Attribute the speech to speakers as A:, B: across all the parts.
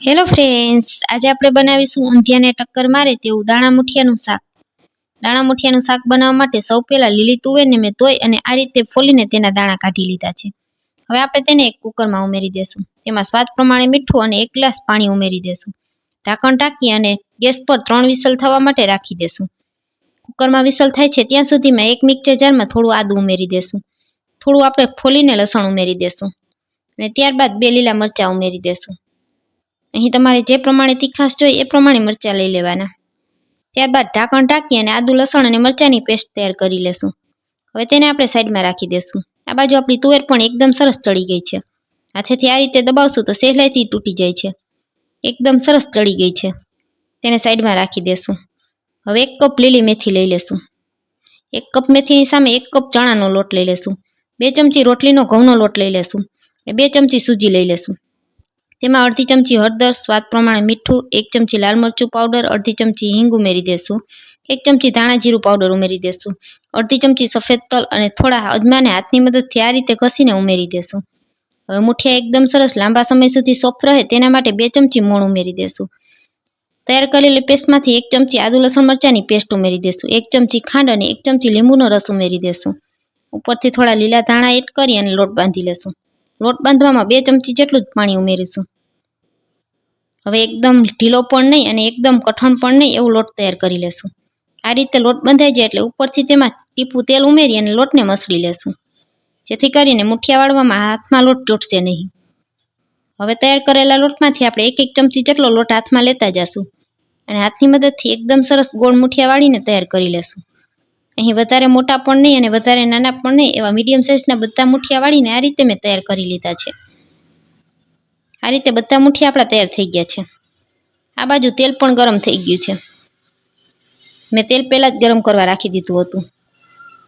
A: Hello friends, આજે આપણે બનાવીશું ઊંધિયાને ટક્કર મારે તેવું દાણા મુઠિયાનું શાક. દાણા મુઠિયાનું શાક બનાવવા માટે સૌ પહેલા લીલી તુવેરને મેં ધોઈ અને આ રીતે ફોલીને તેના દાણા કાઢી લીધા છે. હવે આપણે તેને એક કુકરમાં ઉમેરી દેશું. તેમાં સ્વાદ પ્રમાણે મીઠું અને 1 ગ્લાસ પાણી ઉમેરી દેશું. ઢાંકણ ઢાંકી અને ગેસ પર 3 વિસલ થવા માટે રાખી દેશું. કુકરમાં વિસલ થાય છે ત્યાં સુધીમાં એક મિક્સર જારમાં થોડું આદું ઉમેરી દેશું. થોડું આપણે ફોલીને લસણ ઉમેરી દેશું અને ત્યારબાદ 2 લીલા મરચાં ઉમેરી દેશું. અહીં તમારે જે પ્રમાણે તીખાશ જોઈએ એ પ્રમાણે મરચાં લઈ લેવાના. ત્યારબાદ ઢાંકણ ઢાંકી અને આદુ લસણ અને મરચાંની પેસ્ટ તૈયાર કરી લેશું. હવે તેને આપણે સાઈડમાં રાખી દેશું. આ બાજુ આપણી તુવેર પણ એકદમ સરસ ચડી ગઈ છે. હાથેથી આ રીતે દબાવશું તો સહેલાઈથી તૂટી જાય છે. એકદમ સરસ ચડી ગઈ છે. તેને સાઈડમાં રાખી દેશું. હવે 1 કપ લીલી મેથી લઈ લેશું. 1 કપ મેથીની સામે 1 કપ ચણાનો લોટ લઈ લેશું. 2 ચમચી રોટલીનો ઘઉંનો લોટ લઈ લેશું અને 2 ચમચી સૂજી લઈ લેશું. તેમાં અડધી ચમચી હળદર, સ્વાદ પ્રમાણે મીઠું, 1 ચમચી લાલ મરચું પાવડર, અડધી ચમચી હિંગ ઉમેરી દેશું. 1 ચમચી ધાણા જીરું પાવડર ઉમેરી દેશું. અડધી ચમચી સફેદ તલ અને થોડા અજમાને હાથની મદદથી આ રીતે ઘસીને ઉમેરી દેશું. હવે મુઠિયા એકદમ સરસ લાંબા સમય સુધી સોફ્ટ રહે તેના માટે 2 ચમચી મોણ ઉમેરી દેશું. તૈયાર કરેલી પેસ્ટમાંથી 1 ચમચી આદુ લસણ મરચાંની પેસ્ટ ઉમેરી દેશું. 1 ચમચી ખાંડ અને 1 ચમચી લીંબુનો રસ ઉમેરી દેશું. ઉપરથી થોડા લીલા ધાણા એડ કરી અને લોટ બાંધી લેશું. લોટ બાંધવામાં 2 ચમચી જેટલું જ પાણી ઉમેરીશું. હવે એકદમ ઢીલો પણ નહીં અને એકદમ કઠણ પણ નહીં એવું લોટ તૈયાર કરી લેશું. આ રીતે લોટ બંધાઈ જાય એટલે ઉપરથી તેમાં ટીપું તેલ ઉમેરી અને લોટને મસળી લેશું, જેથી કરીને મુઠિયા વાળવામાં હાથમાં લોટ ચોટશે નહીં. હવે તૈયાર કરેલા લોટમાંથી આપણે 1 ચમચી જેટલો લોટ હાથમાં લેતા જશું અને હાથની મદદથી એકદમ સરસ ગોળ મુઠિયા વાળીને તૈયાર કરી લેશું. અહીં વધારે મોટા પણ નહીં અને વધારે નાના પણ નહીં એવા મીડિયમ સાઇઝના બધા મુઠિયા વાળીને આ રીતે મેં તૈયાર કરી લીધા છે. આ રીતે બધા મુઠિયા આપણા તૈયાર થઈ ગયા છે. આ બાજુ તેલ પણ ગરમ થઈ ગયું છે. મેં તેલ પહેલાં જ ગરમ કરવા રાખી દીધું હતું.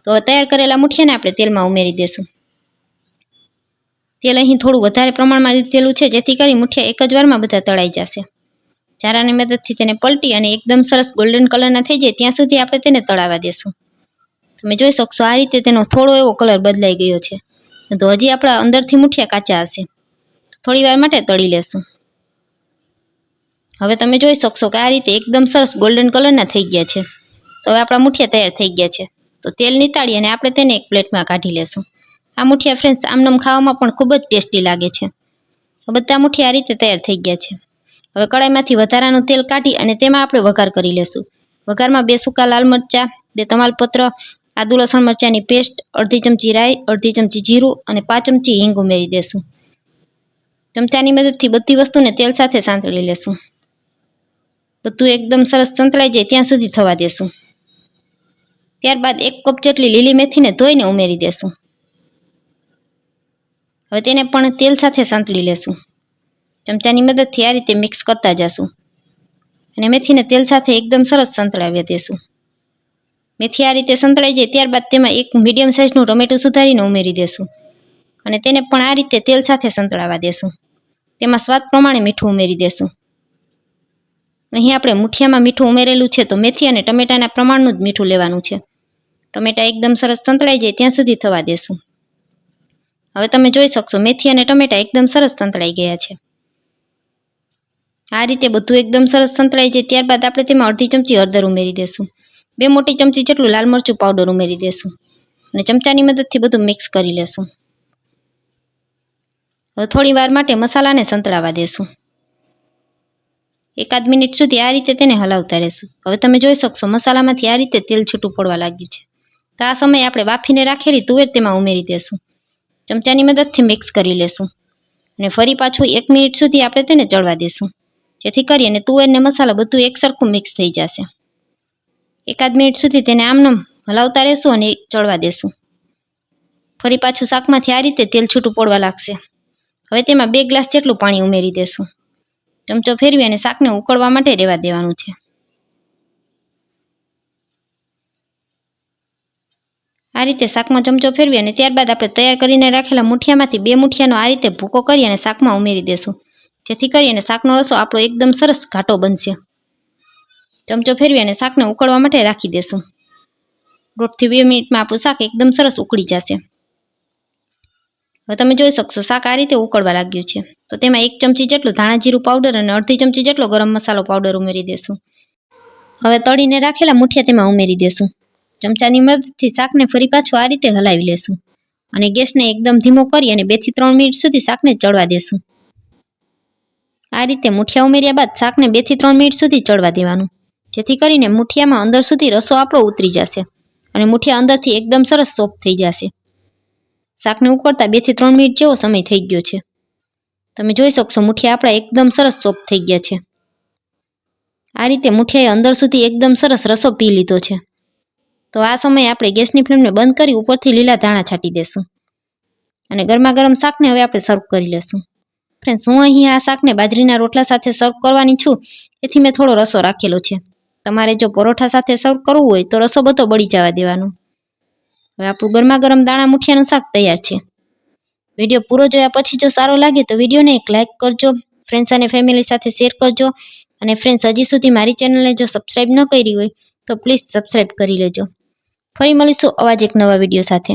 A: તો તૈયાર કરેલા મુઠિયાને આપણે તેલમાં ઉમેરી દેશું. તેલ અહીં થોડું વધારે પ્રમાણમાં લીધેલું છે, જેથી કરી મુઠિયા એક જ વારમાં બધા તળાઈ જશે. ચારાની મદદથી તેને પલટી અને એકદમ સરસ ગોલ્ડન કલરના થઈ જાય ત્યાં સુધી આપણે તેને તળાવવા દેશું. તમે જોઈ શકશો આ રીતે તેનો થોડો એવો કલર બદલાઈ ગયો છે. તો હજી આપણા અંદરથી મુઠિયા કાચા હશે. થોડી વાર માટે તળી લેશું. હવે તમે જોઈ શકશો કે આ રીતે એકદમ સરસ ગોલ્ડન કલરના થઈ ગયા છે. તો હવે આપણા મુઠિયા તૈયાર થઈ ગયા છે. તો તેલ નીતાળી અને આપણે તેને એક પ્લેટમાં કાઢી લેશું. આ મુઠિયા ફ્રેન્ડ્સ આમનામ ખાવામાં પણ ખૂબ જ ટેસ્ટી લાગે છે. બધા મુઠિયા આ રીતે તૈયાર થઈ ગયા છે. હવે કડાઈમાંથી વધારાનું તેલ કાઢી અને તેમાં આપણે વઘાર કરી લેશું. વઘારમાં 2 સૂકા લાલ મરચાં, 2 તમાલપત્ર, આદુ લસણ મરચાંની પેસ્ટ, અડધી ચમચી રાઈ, અડધી ચમચી જીરું અને 5 ચમચી હિંગ ઉમેરી દેશું. ચમચાની મદદથી બધી વસ્તુને તેલ સાથે સાંતળી લેશું. બધું એકદમ સરસ સંતળાઈ જાય ત્યાં સુધી થવા દેશું. ત્યારબાદ 1 કપ જેટલી લીલી મેથીને ધોઈને ઉમેરી દેશું. હવે તેને પણ તેલ સાથે સાંતળી લેશું. ચમચાની મદદથી આ રીતે મિક્સ કરતા જશું અને મેથીને તેલ સાથે એકદમ સરસ સંતળાવી દેશું. મેથી આ રીતે સંતળાઈ જાય ત્યારબાદ તેમાં 1 મીડિયમ સાઇઝનું ટમેટું સુધારીને ઉમેરી દેશું અને તેને પણ આ રીતે તેલ સાથે સંતળાવા દેશું. તેમાં સ્વાદ પ્રમાણે મીઠું ઉમેરી દેશું. અહીં આપણે મુઠિયામાં મીઠું ઉમેરેલું છે, તો મેથી અને ટમેટાના પ્રમાણનું જ મીઠું લેવાનું છે. ટમેટા એકદમ સરસ સંતળાઈ જાય ત્યાં સુધી થવા દેશું. હવે તમે જોઈ શકશો મેથી અને ટમેટા એકદમ સરસ સંતળાઈ ગયા છે. આ રીતે બધું એકદમ સરસ સંતળાઈ જાય ત્યારબાદ આપણે તેમાં અડધી ચમચી હળદર ઉમેરી દેશું. 2 મોટી ચમચી જેટલું લાલ મરચું પાવડર ઉમેરી દેશું અને ચમચાની મદદથી બધું મિક્સ કરી લેશું. હવે થોડી વાર માટે મસાલાને સંતળાવા દેશું. 1 મિનિટ સુધી આ રીતે તેને હલાવતા રહેશું. હવે તમે જોઈ શકશો મસાલામાંથી આ રીતે તેલ છૂટું પડવા લાગ્યું છે. તો આ સમયે આપણે બાફીને રાખેલી તુવેર તેમાં ઉમેરી દેશું. ચમચાની મદદથી મિક્સ કરી લેશું અને ફરી પાછું 1 મિનિટ સુધી આપણે તેને ચડવા દેશું, જેથી કરીને તુવેર ને મસાલા બધું એકસરખું મિક્સ થઈ જશે. 1 મિનિટ સુધી તેને આમનામ હલાવતા રહેશું અને ચડવા દેશું. ફરી પાછું શાકમાંથી આ રીતે તેલ છૂટું પડવા લાગશે. હવે તેમાં 2 ગ્લાસ જેટલું પાણી ઉમેરી દેશું. ચમચો ફેરવી અને શાકને ઉકળવા માટે રહેવા દેવાનું છે. આ રીતે શાકમાં ચમચો ફેરવી અને ત્યારબાદ આપણે તૈયાર કરીને રાખેલા મુઠિયામાંથી 2 મુઠિયાનો આ રીતે ભૂકો કરી અને શાકમાં ઉમેરી દેશું, જેથી કરીને શાકનો રસો આપણો એકદમ સરસ ઘાટો બનશે. ચમચો ફેરવી અને શાકને ઉકળવા માટે રાખી દેશું. 1.5 થી 2 મિનિટમાં આપણું શાક એકદમ સરસ ઉકળી જશે. હવે તમે જોઈ શકશો શાક આ રીતે ઉકળવા લાગ્યું છે. તો તેમાં 1 ચમચી જેટલું ધાણા જીરું પાવડર અને અડધી ચમચી જેટલો ગરમ મસાલો પાવડર ઉમેરી દેશું. હવે તળીને રાખેલા મુઠિયા તેમાં ઉમેરી દેશું. ચમચાની મદદથી શાકને ફરી પાછું આ રીતે હલાવી લેશું અને ગેસને એકદમ ધીમો કરી અને 2 થી 3 મિનિટ સુધી શાકને ચડવા દેશું. આ રીતે મુઠિયા ઉમેર્યા બાદ શાકને 2 થી 3 મિનિટ સુધી ચડવા દેવાનું, જેથી કરીને મુઠિયામાં અંદર સુધી રસો આપણો ઉતરી જશે અને મુઠિયા અંદરથી એકદમ સરસ સોફ્ટ થઈ જશે. શાકને ઉકળતા 2 થી 3 મિનિટ જેવો સમય થઈ ગયો છે. તમે જોઈ શકશો મુઠિયા આપણા એકદમ સરસ સોફ્ટ થઈ ગયા છે. આ રીતે મુઠિયાએ અંદર સુધી એકદમ સરસ રસો પી લીધો છે. તો આ સમયે આપણે ગેસની ફ્લેમને બંધ કરી ઉપરથી લીલા ધાણા છાંટી દેશું અને ગરમા ગરમ શાકને હવે આપણે સર્વ કરી લેશું. ફ્રેન્ડ્સ, હું અહીં આ શાકને બાજરીના રોટલા સાથે સર્વ કરવાની છું, તેથી મેં થોડો રસો રાખેલો છે. તમારે જો પરોઠા સાથે સર્વ કરવું હોય તો રસો બધો બળી જવા દેવાનો. હવે આપણું ગરમા ગરમ દાણા મુઠિયાનું શાક તૈયાર છે. વિડીયો પૂરો જોયા પછી જો સારો લાગે તો વિડીયોને એક લાઇક કરજો, ફ્રેન્ડ્સ અને ફેમિલી સાથે શેર કરજો અને ફ્રેન્ડ્સ હજી સુધી મારી ચેનલને જો સબસ્ક્રાઇબ ન કરી હોય તો પ્લીઝ સબસ્ક્રાઇબ કરી લેજો. ફરી મળીશું આવા જ એક નવા વિડીયો સાથે.